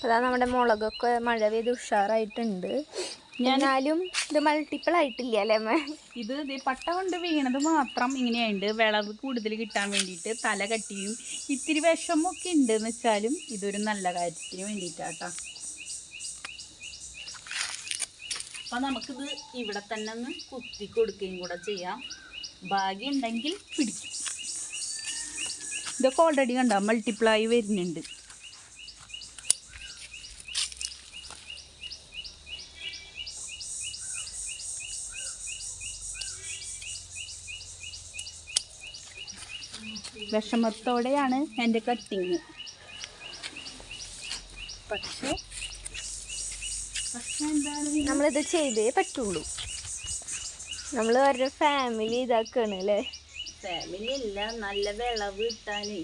അതാ നമ്മുടെ മുളകൊക്കെ മഴ പെയ്ത് ഉഷാറായിട്ടുണ്ട്. എന്നാലും ഇത് മൾട്ടിപ്പിൾ ആയിട്ടില്ല അല്ലേ? ഇത് പട്ട കൊണ്ട് വീണത് മാത്രം ഇങ്ങനെയുണ്ട്. വിളവ് കൂടുതൽ കിട്ടാൻ വേണ്ടിയിട്ട് തല കട്ടിയും ഇത്തിരി വിഷമൊക്കെ ഉണ്ട് എന്ന് വെച്ചാലും ഇതൊരു നല്ല കാര്യത്തിന് വേണ്ടിയിട്ടാട്ടോ. അപ്പം നമുക്കിത് ഇവിടെ തന്നെ ഒന്ന് കുത്തി കൊടുക്കുകയും കൂടെ ചെയ്യാം. ഭാഗ്യം ഉണ്ടെങ്കിൽ പിടിക്കും. ഇതൊക്കെ ഓൾറെഡി കണ്ടോ മൾട്ടിപ്ലൈ വരുന്നുണ്ട്. വിഷമത്തോടെയാണ് എൻ്റെ കട്ടിങ്. പക്ഷേ എന്താണ്, നമ്മളിത് ചെയ്തേ പറ്റുള്ളൂ. നമ്മൾ അവരുടെ ഫാമിലി ഇതാക്കാണ് അല്ലേ? ഫാമിലി അല്ല, നല്ല വിളവ് കിട്ടാനേ